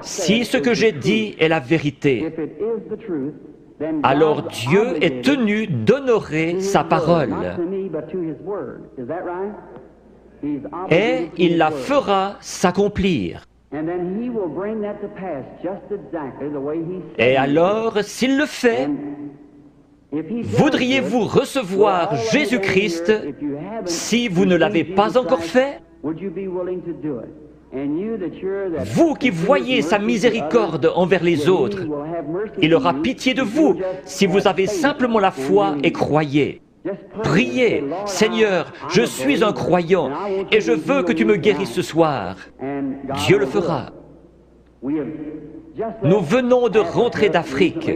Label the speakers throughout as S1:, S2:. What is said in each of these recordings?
S1: Si ce que j'ai dit est la vérité, alors Dieu est tenu d'honorer sa parole. Et il la fera s'accomplir. Et alors, s'il le fait, voudriez-vous recevoir Jésus-Christ si vous ne l'avez pas encore fait? Vous qui voyez sa miséricorde envers les autres, il aura pitié de vous si vous avez simplement la foi et croyez. Priez, Seigneur, je suis un croyant et je veux que tu me guérisses ce soir. Dieu le fera. Nous venons de rentrer d'Afrique.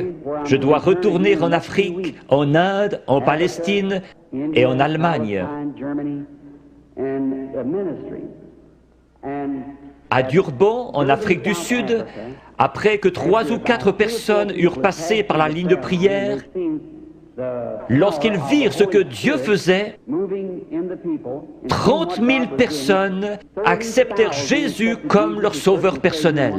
S1: Je dois retourner en Afrique, en Inde, en Palestine et en Allemagne. À Durban, en Afrique du Sud, après que 3 ou 4 personnes eurent passé par la ligne de prière, lorsqu'ils virent ce que Dieu faisait, 30 000 personnes acceptèrent Jésus comme leur sauveur personnel.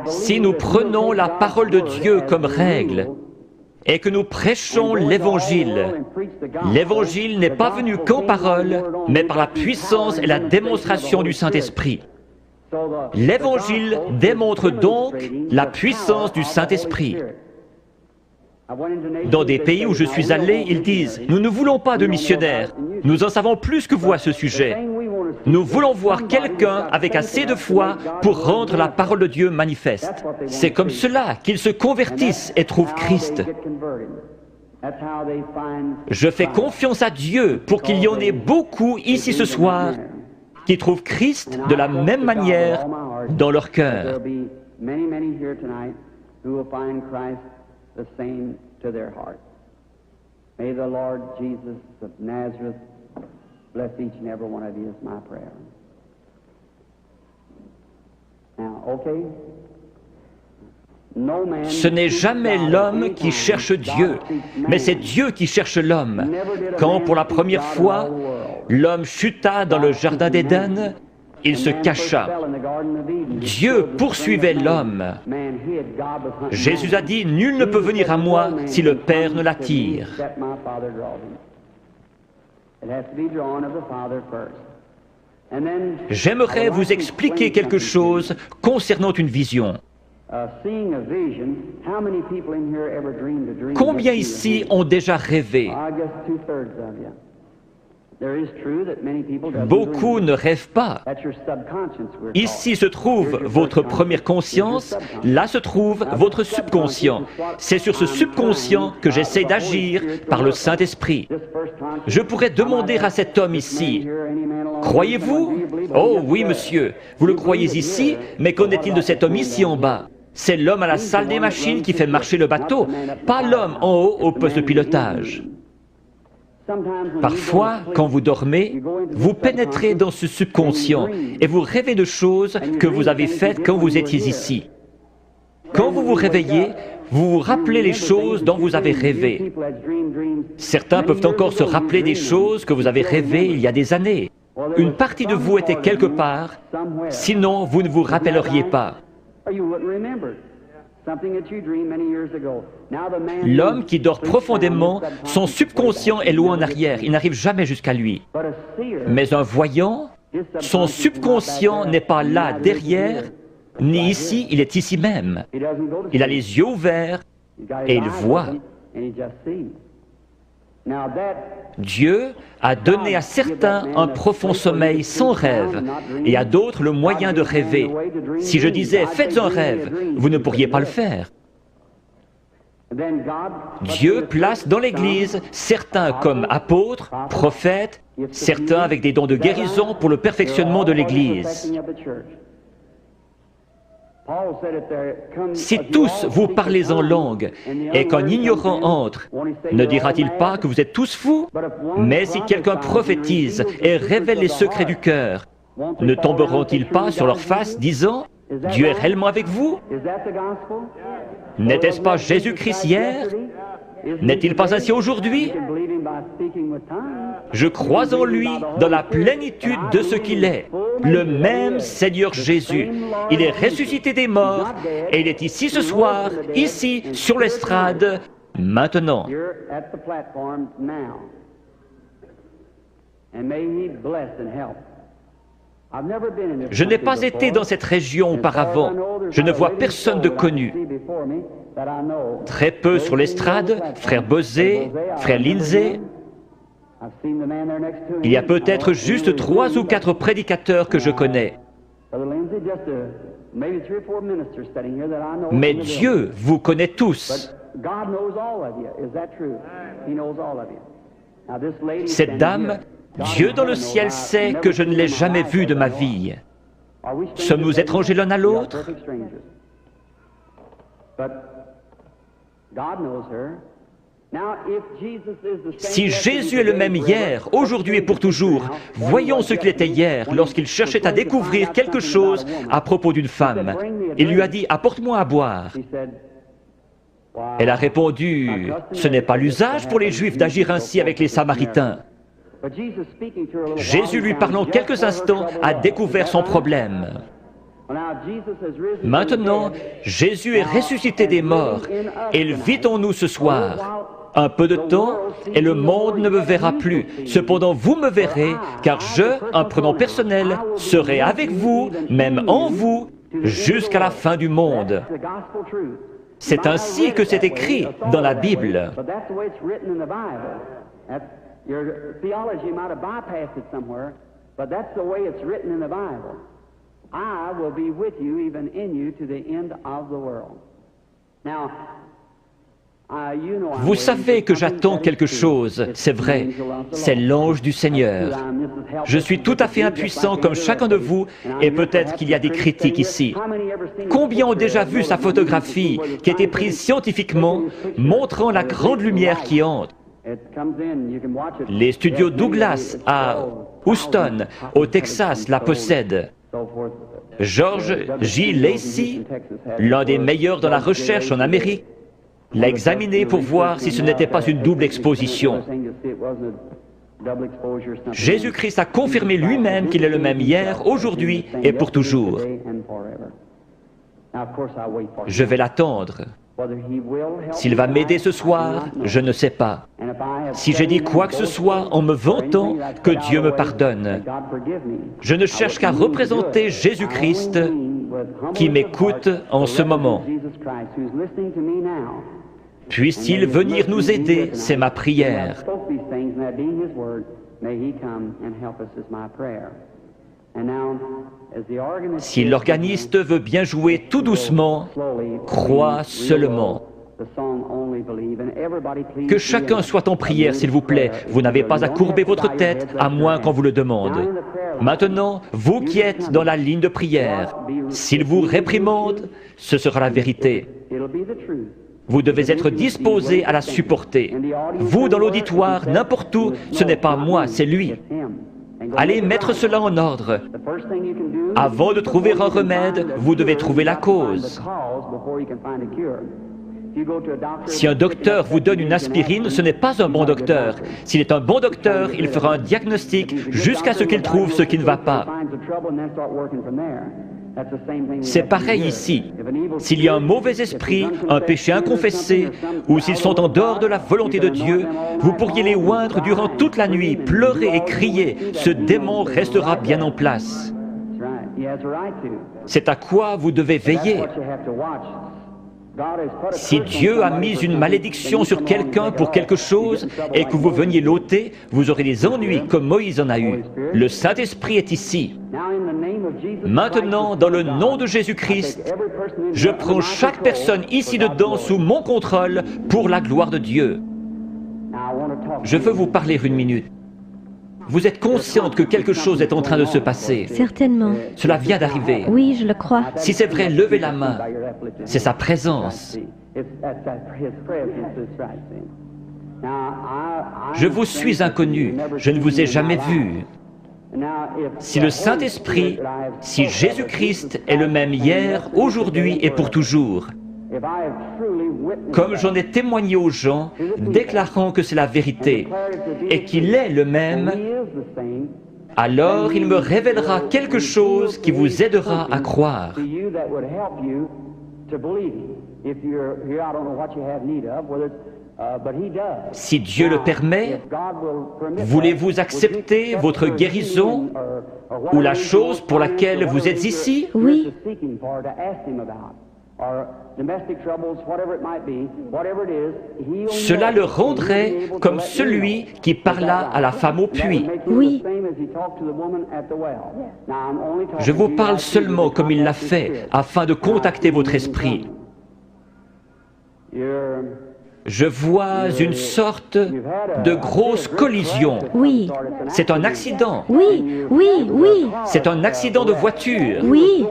S1: Si nous prenons la parole de Dieu comme règle et que nous prêchons l'Évangile, l'Évangile n'est pas venu qu'en parole, mais par la puissance et la démonstration du Saint-Esprit. L'Évangile démontre donc la puissance du Saint-Esprit. Dans des pays où je suis allé, ils disent « Nous ne voulons pas de missionnaires, nous en savons plus que vous à ce sujet. Nous voulons voir quelqu'un avec assez de foi pour rendre la parole de Dieu manifeste. » C'est comme cela qu'ils se convertissent et trouvent Christ. Je fais confiance à Dieu pour qu'il y en ait beaucoup ici ce soir qui trouvent Christ de la même manière dans leur cœur.
S2: The same to their heart. May the Lord Jesus of Nazareth bless each and every one of you is my prayer. Now, okay?
S1: Ce n'est jamais l'homme qui cherche Dieu, mais c'est Dieu qui cherche l'homme. Quand pour la première fois, l'homme chuta dans le jardin d'Éden, il se cacha. Dieu poursuivait l'homme. Jésus a dit, « Nul ne peut venir à moi si le Père ne l'attire. » J'aimerais vous expliquer quelque chose concernant une vision. Combien ici ont déjà rêvé? Beaucoup ne rêvent pas. Ici se trouve votre première conscience, là se trouve votre subconscient. C'est sur ce subconscient que j'essaie d'agir par le Saint-Esprit. Je pourrais demander à cet homme ici, « Croyez-vous? » « Oh oui, monsieur, vous le croyez ici, mais qu'en est-il de cet homme ici en bas? C'est l'homme à la salle des machines qui fait marcher le bateau, pas l'homme en haut au poste de pilotage. » Parfois, quand vous dormez, vous pénétrez dans ce subconscient et vous rêvez de choses que vous avez faites quand vous étiez ici. Quand vous vous réveillez, vous vous rappelez les choses dont vous avez rêvé. Certains peuvent encore se rappeler des choses que vous avez rêvées il y a des années. Une partie de vous était quelque part, sinon vous ne vous rappelleriez pas. L'homme qui dort profondément, son subconscient est loin en arrière, il n'arrive jamais jusqu'à lui. Mais un voyant, son subconscient n'est pas là derrière, ni ici, il est ici même. Il a les yeux ouverts et il voit. Dieu a donné à certains un profond sommeil sans rêve et à d'autres le moyen de rêver. Si je disais « faites un rêve », vous ne pourriez pas le faire. Dieu place dans l'Église certains comme apôtres, prophètes, certains avec des dons de guérison pour le perfectionnement de l'Église. Si tous vous parlez en langue et qu'un ignorant entre, ne dira-t-il pas que vous êtes tous fous? Mais si quelqu'un prophétise et révèle les secrets du cœur, ne tomberont-ils pas sur leur face disant « Dieu est réellement avec vous » N'était-ce pas Jésus-Christ hier? N'est-il pas ainsi aujourd'hui? Je crois en lui dans la plénitude de ce qu'il est, le même Seigneur Jésus. Il est ressuscité des morts et il est ici ce soir, ici, sur l'estrade, maintenant. Je n'ai pas été dans cette région auparavant. Je ne vois personne de connu. Très peu sur l'estrade, frère Bosé, frère Lindsay. Il y a peut-être juste 3 ou 4 prédicateurs que je connais. Mais Dieu vous connaît tous. Cette dame, Dieu dans le ciel sait que je ne l'ai jamais vue de ma vie. Sommes-nous étrangers l'un à l'autre? Si Jésus est le même hier, aujourd'hui et pour toujours, voyons ce qu'il était hier lorsqu'il cherchait à découvrir quelque chose à propos d'une femme. Il lui a dit « Apporte-moi à boire ». Elle a répondu « Ce n'est pas l'usage pour les Juifs d'agir ainsi avec les Samaritains ». Jésus, lui parlant quelques instants, a découvert son problème. Maintenant, Jésus est ressuscité des morts et il vit en nous ce soir. Un peu de temps et le monde ne me verra plus. Cependant, vous me verrez, car je, un pronom personnel, serai avec vous, même en vous, jusqu'à la fin du monde. C'est ainsi que c'est écrit dans la Bible. Your theology might have bypassed it somewhere, but that's the way it's written in the Bible. I will be with you, even in you, to the end of the world. Now, vous savez que j'attends quelque chose, c'est vrai, c'est l'ange du Seigneur. Je suis tout à fait impuissant comme chacun de vous, et peut-être qu'il y a des critiques ici. Combien ont déjà vu sa photographie qui a été prise scientifiquement, montrant la grande lumière qui entre? Les studios Douglas à Houston, au Texas, la possèdent. George J. Lacey, l'un des meilleurs dans la recherche en Amérique, l'a examiné pour voir si ce n'était pas une double exposition. Jésus-Christ a confirmé lui-même qu'il est le même hier, aujourd'hui et pour toujours. Je vais l'attendre. S'il va m'aider ce soir, je ne sais pas. Si j'ai dit quoi que ce soit en me vantant, que Dieu me pardonne. Je ne cherche qu'à représenter Jésus-Christ qui m'écoute en ce moment. Puisse-t-il venir nous aider, c'est ma prière. Si l'organiste veut bien jouer tout doucement, crois seulement. Que chacun soit en prière, s'il vous plaît. Vous n'avez pas à courber votre tête, à moins qu'on vous le demande. Maintenant, vous qui êtes dans la ligne de prière, s'il vous réprimande, ce sera la vérité. Vous devez être disposé à la supporter. Vous, dans l'auditoire, n'importe où, ce n'est pas moi, c'est lui. Allez mettre cela en ordre. Avant de trouver un remède, vous devez trouver la cause. Si un docteur vous donne une aspirine, ce n'est pas un bon docteur. S'il est un bon docteur, il fera un diagnostic jusqu'à ce qu'il trouve ce qui ne va pas. C'est pareil ici. S'il y a un mauvais esprit, un péché inconfessé, ou s'ils sont en dehors de la volonté de Dieu, vous pourriez les oindre durant toute la nuit, pleurer et crier. Ce démon restera bien en place. C'est à quoi vous devez veiller. Si Dieu a mis une malédiction sur quelqu'un pour quelque chose et que vous veniez l'ôter, vous aurez des ennuis comme Moïse en a eu. Le Saint-Esprit est ici. Maintenant, dans le nom de Jésus-Christ, je prends chaque personne ici dedans sous mon contrôle pour la gloire de Dieu. Je veux vous parler une minute. Vous êtes consciente que quelque chose est en train de se passer?
S3: Certainement.
S1: Cela vient d'arriver.
S3: Oui, je le crois.
S1: Si c'est vrai, levez la main. C'est sa présence. Je vous suis inconnu. Je ne vous ai jamais vu. Si le Saint-Esprit, si Jésus-Christ est le même hier, aujourd'hui et pour toujours, comme j'en ai témoigné aux gens, déclarant que c'est la vérité et qu'il est le même, alors il me révélera quelque chose qui vous aidera à croire. Si Dieu le permet, voulez-vous accepter votre guérison ou la chose pour laquelle vous êtes ici?
S3: Oui.
S1: Cela le rendrait comme celui qui parla à la femme au puits.
S3: Oui.
S1: Je vous parle seulement comme il l'a fait, afin de contacter votre esprit. Je vois une sorte de grosse collision.
S3: Oui.
S1: C'est un accident.
S3: Oui, oui, oui.
S1: C'est un accident de voiture.
S3: Oui.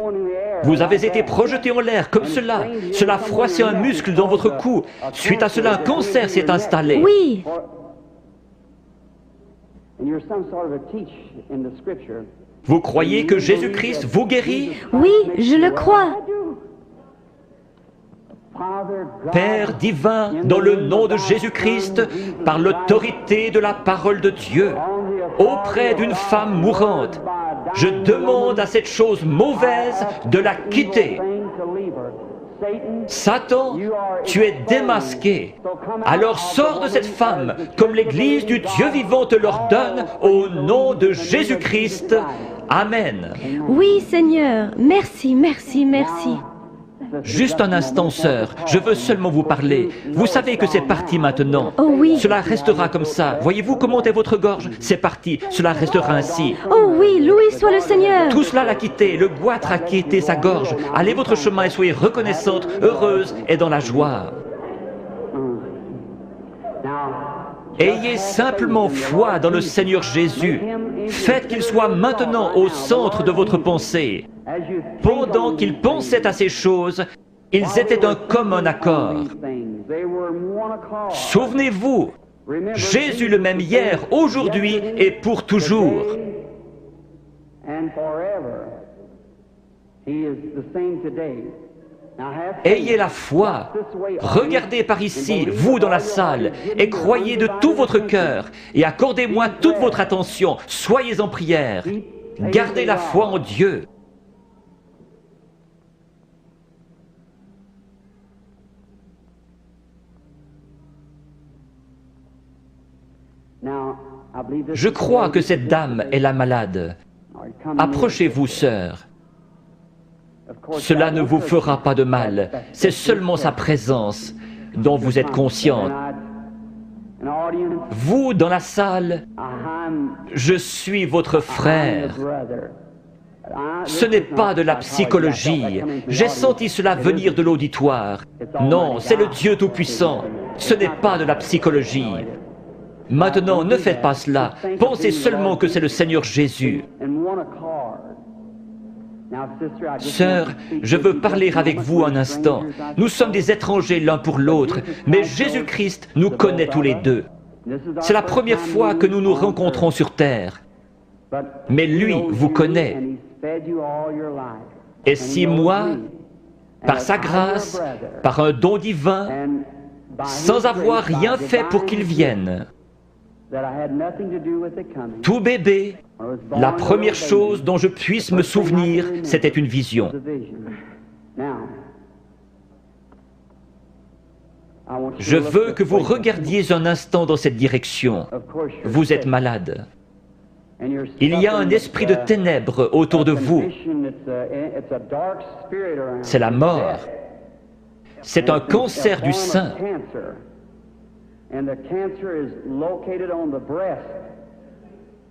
S1: Vous avez été projeté en l'air comme cela. Cela a froissé un muscle dans votre cou. Suite à cela, un cancer s'est installé.
S3: Oui.
S1: Vous croyez que Jésus-Christ vous guérit?
S3: Oui, je le crois.
S1: Père divin, dans le nom de Jésus-Christ, par l'autorité de la parole de Dieu, auprès d'une femme mourante, je demande à cette chose mauvaise de la quitter. Satan, tu es démasqué. Alors sors de cette femme, comme l'Église du Dieu vivant te l'ordonne, au nom de Jésus-Christ. Amen.
S3: Oui, Seigneur. Merci, merci, merci.
S1: Juste un instant, sœur, je veux seulement vous parler. Vous savez que c'est parti maintenant.
S3: Oh oui.
S1: Cela restera comme ça. Voyez-vous comment est votre gorge? C'est parti, cela restera ainsi.
S3: Oh oui, loué soit le Seigneur.
S1: Tout cela l'a quitté, le goitre a quitté sa gorge. Allez votre chemin et soyez reconnaissante, heureuse et dans la joie. Ayez simplement foi dans le Seigneur Jésus. Faites qu'il soit maintenant au centre de votre pensée. Pendant qu'ils pensaient à ces choses, ils étaient d'un commun accord. Souvenez-vous, Jésus le même hier, aujourd'hui et pour toujours. Ayez la foi. Regardez par ici, vous dans la salle, et croyez de tout votre cœur, et accordez-moi toute votre attention. Soyez en prière. Gardez la foi en Dieu. Je crois que cette dame est la malade. Approchez-vous, sœur. Cela ne vous fera pas de mal. C'est seulement sa présence dont vous êtes consciente. Vous, dans la salle, je suis votre frère. Ce n'est pas de la psychologie. J'ai senti cela venir de l'auditoire. Non, c'est le Dieu Tout-Puissant. Ce n'est pas de la psychologie. Maintenant, ne faites pas cela. Pensez seulement que c'est le Seigneur Jésus. Sœur, je veux parler avec vous un instant. Nous sommes des étrangers l'un pour l'autre, mais Jésus-Christ nous connaît tous les deux. C'est la première fois que nous nous rencontrons sur terre. Mais lui vous connaît. Et si moi, par sa grâce, par un don divin, sans avoir rien fait pour qu'il vienne, tout bébé, la première chose dont je puisse me souvenir, c'était une vision. Je veux que vous regardiez un instant dans cette direction. Vous êtes malade. Il y a un esprit de ténèbres autour de vous. C'est la mort. C'est un cancer du sein.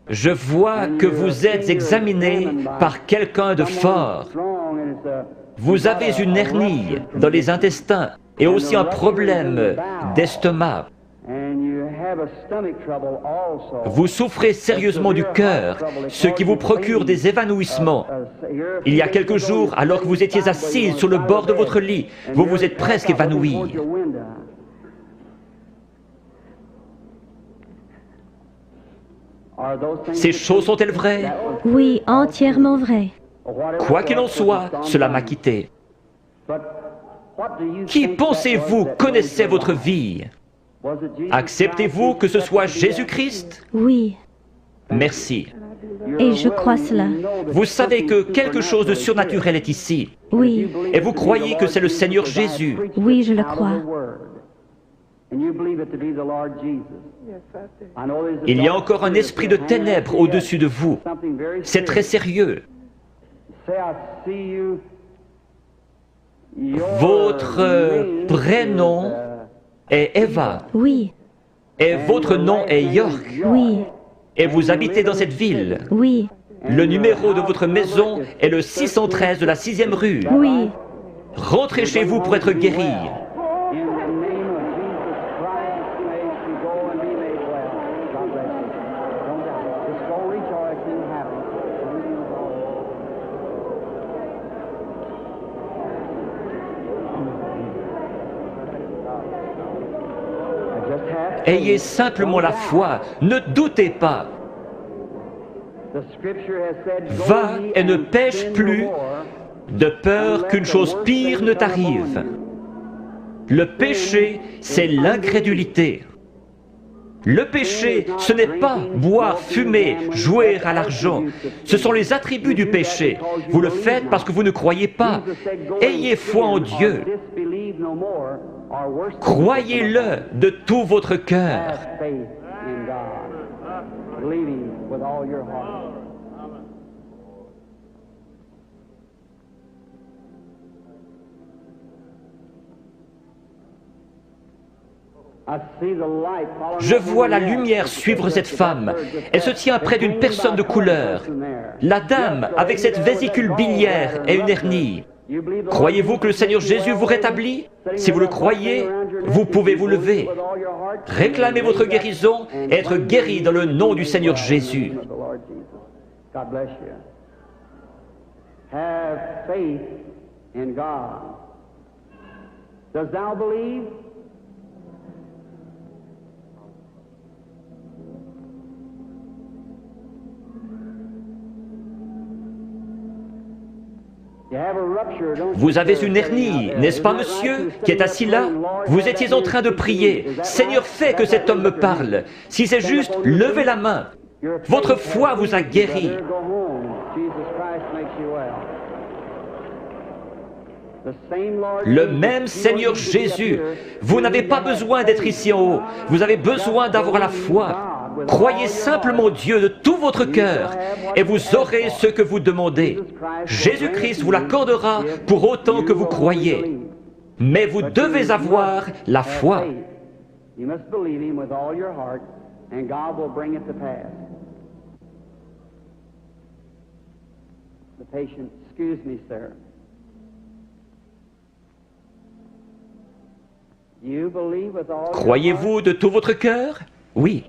S1: Je vois que vous êtes examiné par quelqu'un de fort. Vous avez une hernie dans les intestins et aussi un problème d'estomac. Vous souffrez sérieusement du cœur, ce qui vous procure des évanouissements. Il y a quelques jours, alors que vous étiez assise sur le bord de votre lit, vous vous êtes presque évanouie. Ces choses sont-elles vraies?
S3: Oui, entièrement vrai.
S1: Quoi qu'il en soit, cela m'a quitté. Qui pensez-vous connaissait votre vie? Acceptez-vous que ce soit Jésus-Christ?
S3: Oui,
S1: Merci.
S3: et je crois cela.
S1: Vous savez que quelque chose de surnaturel est ici.
S3: Oui,
S1: Et vous croyez que c'est le Seigneur Jésus.
S3: oui, je le crois.
S1: Il y a encore un esprit de ténèbres au-dessus de vous. C'est très sérieux. Votre prénom est Eva.
S3: Oui,
S1: Et votre nom est York.
S3: oui,
S1: Et vous habitez dans cette ville.
S3: oui,
S1: Le numéro de votre maison est le 613 de la 6e rue.
S3: oui.
S1: Rentrez chez vous pour être guéri. Ayez simplement la foi, ne doutez pas. Va et ne pêche plus, de peur qu'une chose pire ne t'arrive. Le péché, c'est l'incrédulité. Le péché, ce n'est pas boire, fumer, jouer à l'argent. Ce sont les attributs du péché. Vous le faites parce que vous ne croyez pas. Ayez foi en Dieu. Croyez-le de tout votre cœur. Je vois la lumière suivre cette femme. Elle se tient près d'une personne de couleur. La dame, avec cette vésicule biliaire et une hernie. Croyez-vous que le Seigneur Jésus vous rétablit? Si vous le croyez, vous pouvez vous lever. Réclamez votre guérison et être guéri dans le nom du Seigneur Jésus.
S2: Have faith in God. Dost thou believe?
S1: Vous avez une hernie, n'est-ce pas, monsieur, qui est assis là? Vous étiez en train de prier. Seigneur, fais que cet homme me parle. Si c'est juste, levez la main. Votre foi vous a guéri. Le même Seigneur Jésus. Vous n'avez pas besoin d'être ici en haut. Vous avez besoin d'avoir la foi. Croyez simplement Dieu de tout votre cœur et vous aurez ce que vous demandez. Jésus-Christ vous l'accordera pour autant que vous croyez. Mais vous devez avoir la foi. Croyez-vous de tout votre cœur? Oui.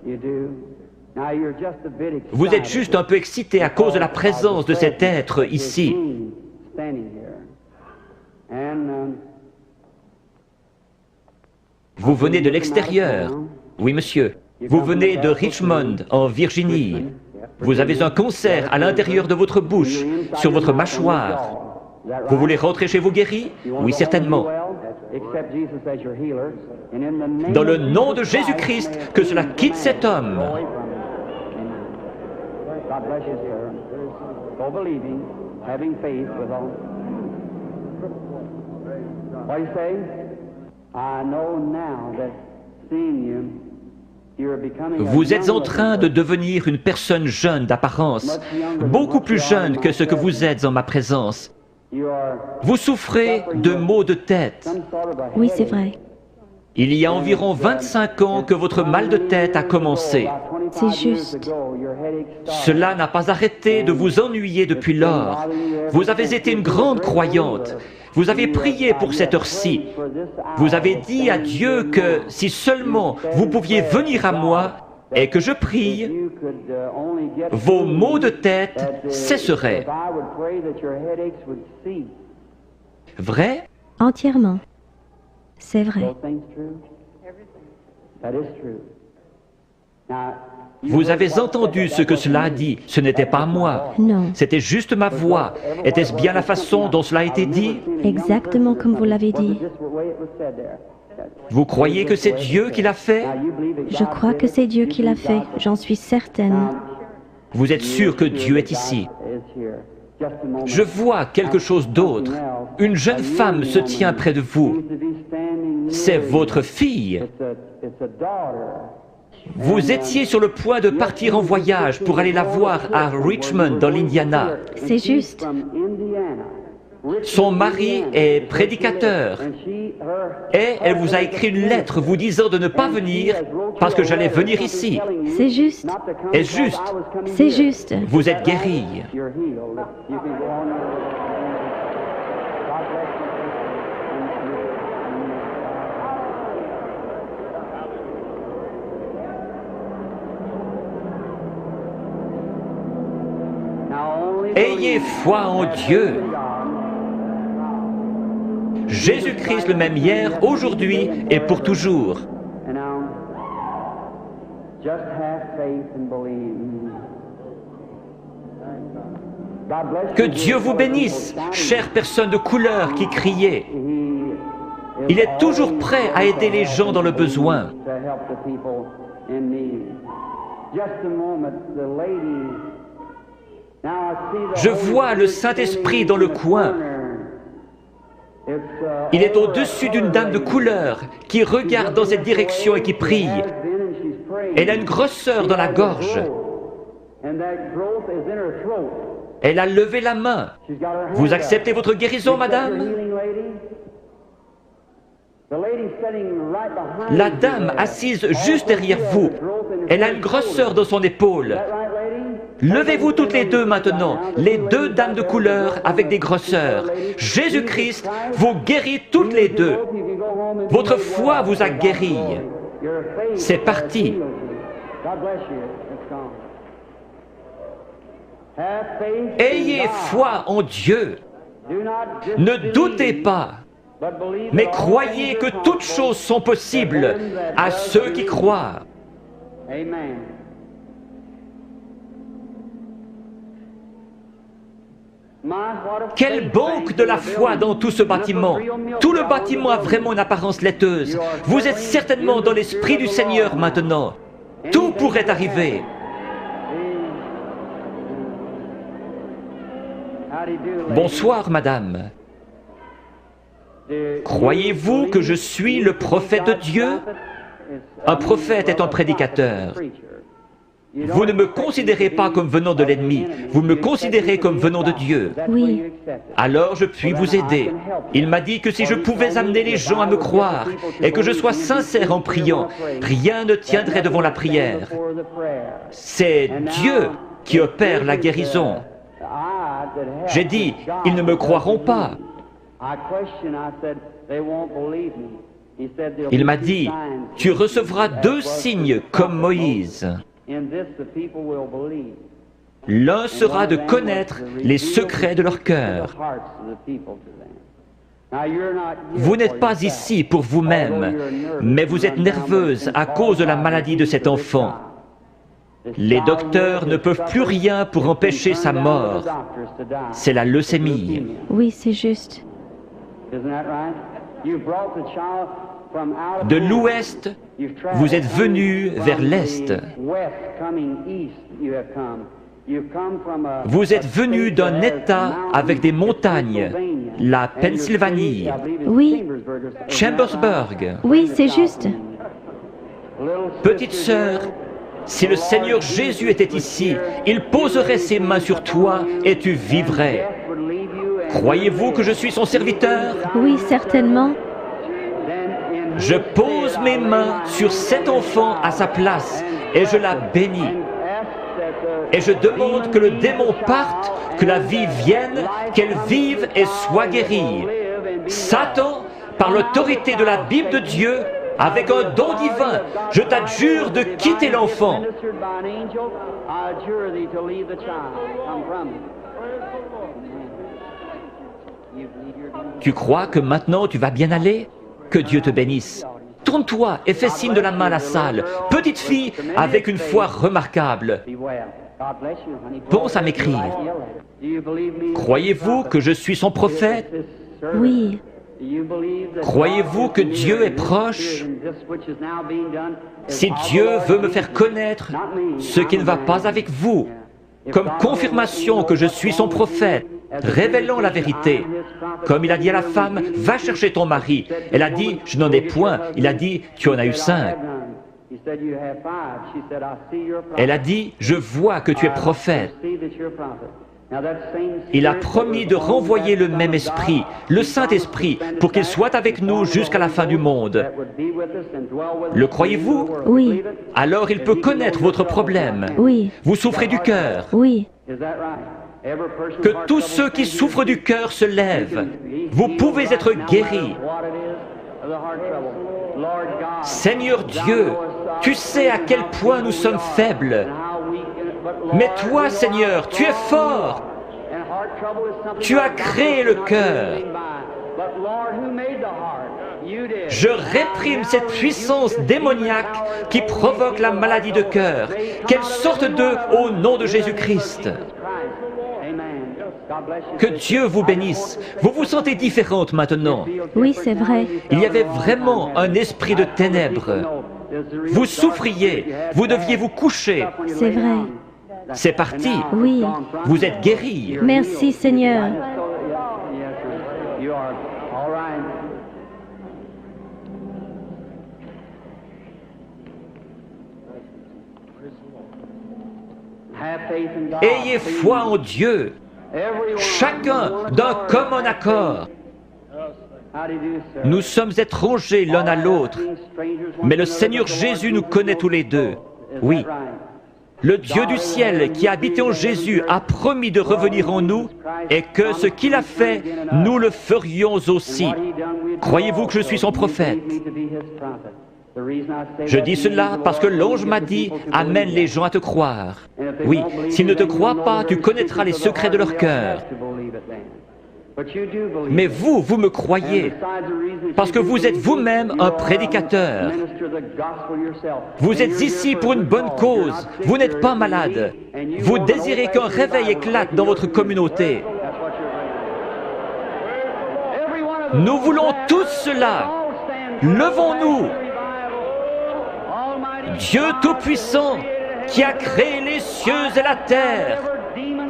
S1: Vous êtes juste un peu excité à cause de la présence de cet être ici. Vous venez de l'extérieur. Oui, monsieur. Vous venez de Richmond, en Virginie. Vous avez un cancer à l'intérieur de votre bouche, sur votre mâchoire. Vous voulez rentrer chez vous guéri? Oui, certainement. Dans le nom de Jésus-Christ, que cela quitte cet homme. Vous êtes en train de devenir une personne jeune d'apparence, beaucoup plus jeune que ce que vous êtes en ma présence. Vous souffrez de maux de tête.
S3: Oui, c'est vrai.
S1: Il y a environ 25 ans que votre mal de tête a commencé.
S3: C'est juste.
S1: Cela n'a pas arrêté de vous ennuyer depuis lors. Vous avez été une grande croyante. Vous avez prié pour cette heure-ci. Vous avez dit à Dieu que si seulement vous pouviez venir à moi et que je prie, vos maux de tête cesseraient. Vrai?
S3: Entièrement. C'est vrai.
S1: Vous avez entendu ce que cela a dit. Ce n'était pas moi.
S3: Non.
S1: C'était juste ma voix. Était-ce bien la façon dont cela a été dit?
S3: Exactement comme vous l'avez dit.
S1: Vous croyez que c'est Dieu qui l'a fait?
S3: Je crois que c'est Dieu qui l'a fait. J'en suis certaine.
S1: Vous êtes sûr que Dieu est ici? Je vois quelque chose d'autre. Une jeune femme se tient près de vous. C'est votre fille. Vous étiez sur le point de partir en voyage pour aller la voir à Richmond, dans l'Indiana.
S3: C'est juste.
S1: Son mari est prédicateur et elle vous a écrit une lettre vous disant de ne pas venir parce que j'allais venir ici.
S3: C'est juste.
S1: Est-ce juste?
S3: C'est juste.
S1: Vous êtes guéri. Ayez foi en Dieu. Jésus-Christ le même hier, aujourd'hui et pour toujours. Que Dieu vous bénisse, chère personne de couleur qui criait. Il est toujours prêt à aider les gens dans le besoin. Je vois le Saint-Esprit dans le coin. Il est au-dessus d'une dame de couleur qui regarde dans cette direction et qui prie. Elle a une grosseur dans la gorge. Elle a levé la main. Vous acceptez votre guérison, madame? La dame assise juste derrière vous, elle a une grosseur dans son épaule. Levez-vous toutes les deux maintenant, les deux dames de couleur avec des grosseurs. Jésus-Christ vous guérit toutes les deux. Votre foi vous a guéri. C'est parti. Ayez foi en Dieu. Ne doutez pas, mais croyez que toutes choses sont possibles à ceux qui croient. Quelle banque de la foi dans tout ce bâtiment! Tout le bâtiment a vraiment une apparence laiteuse. Vous êtes certainement dans l'Esprit du Seigneur maintenant. Tout pourrait arriver. Bonsoir, madame. Croyez-vous que je suis le prophète de Dieu? Un prophète est un prédicateur. Vous ne me considérez pas comme venant de l'ennemi, vous me considérez comme venant de Dieu.
S3: Oui.
S1: Alors je puis vous aider. Il m'a dit que si je pouvais amener les gens à me croire et que je sois sincère en priant, rien ne tiendrait devant la prière. C'est Dieu qui opère la guérison. J'ai dit, ils ne me croiront pas. Il m'a dit, tu recevras 2 signes comme Moïse. L'un sera de connaître les secrets de leur cœur. Vous n'êtes pas ici pour vous-même, mais vous êtes nerveuse à cause de la maladie de cet enfant. Les docteurs ne peuvent plus rien pour empêcher sa mort. C'est la leucémie.
S3: Oui, c'est juste.
S1: De l'ouest, vous êtes venu vers l'est. Vous êtes venu d'un État avec des montagnes, la Pennsylvanie,
S3: Oui.
S1: Chambersburg.
S3: Oui, c'est juste.
S1: Petite sœur, si le Seigneur Jésus était ici, il poserait ses mains sur toi et tu vivrais. Croyez-vous que je suis son serviteur?
S3: Oui, certainement.
S1: Je pose mes mains sur cet enfant à sa place et je la bénis. Et je demande que le démon parte, que la vie vienne, qu'elle vive et soit guérie. Satan, par l'autorité de la Bible de Dieu, avec un don divin, je t'adjure de quitter l'enfant. Tu crois que maintenant tu vas bien aller? Que Dieu te bénisse. Tourne-toi et fais signe de la main à la salle. Petite fille avec une foi remarquable. Pense à m'écrire. Croyez-vous que je suis son prophète?
S3: Oui.
S1: Croyez-vous que Dieu est proche? Si Dieu veut me faire connaître ce qui ne va pas avec vous, comme confirmation que je suis son prophète, révélant la vérité, comme il a dit à la femme, va chercher ton mari. Elle a dit, je n'en ai point. Il a dit, tu en as eu 5. Elle a dit, je vois que tu es prophète. Il a promis de renvoyer le même esprit, le Saint-Esprit, pour qu'il soit avec nous jusqu'à la fin du monde. Le croyez-vous?
S3: Oui.
S1: Alors il peut connaître votre problème.
S3: Oui.
S1: Vous souffrez du cœur.
S3: Oui.
S1: Que tous ceux qui souffrent du cœur se lèvent. Vous pouvez être guéris. Seigneur Dieu, tu sais à quel point nous sommes faibles. Mais toi, Seigneur, tu es fort. Tu as créé le cœur. Je réprime cette puissance démoniaque qui provoque la maladie de cœur. Qu'elle sorte d'eux au nom de Jésus-Christ. Que Dieu vous bénisse. Vous vous sentez différente maintenant.
S3: Oui, c'est vrai.
S1: Il y avait vraiment un esprit de ténèbres. Vous souffriez. Vous deviez vous coucher.
S3: C'est vrai.
S1: C'est parti.
S3: Oui.
S1: Vous êtes guéri.
S3: Merci, Seigneur. Ayez foi en Dieu. Chacun d'un commun accord.
S1: Nous sommes étrangers l'un à l'autre, mais le Seigneur Jésus nous connaît tous les deux. Oui. Le Dieu du ciel qui habitait en Jésus a promis de revenir en nous et que ce qu'il a fait, nous le ferions aussi. Croyez-vous que je suis son prophète? Je dis cela parce que l'ange m'a dit « Amène les gens à te croire ». Oui, s'ils ne te croient pas, tu connaîtras les secrets de leur cœur. Mais vous, vous me croyez, parce que vous êtes vous-même un prédicateur. Vous êtes ici pour une bonne cause, vous n'êtes pas malade. Vous désirez qu'un réveil éclate dans votre communauté. Nous voulons tous cela. Levons-nous. Dieu Tout-Puissant, qui a créé les cieux et la terre,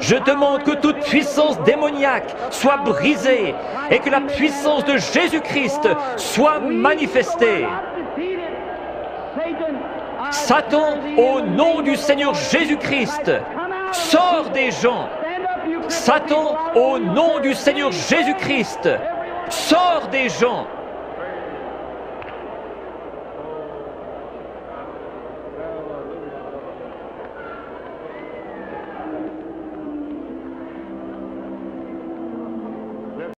S1: je demande que toute puissance démoniaque soit brisée et que la puissance de Jésus-Christ soit manifestée. Satan, au nom du Seigneur Jésus-Christ, sors des gens. Satan, au nom du Seigneur Jésus-Christ, sors des gens.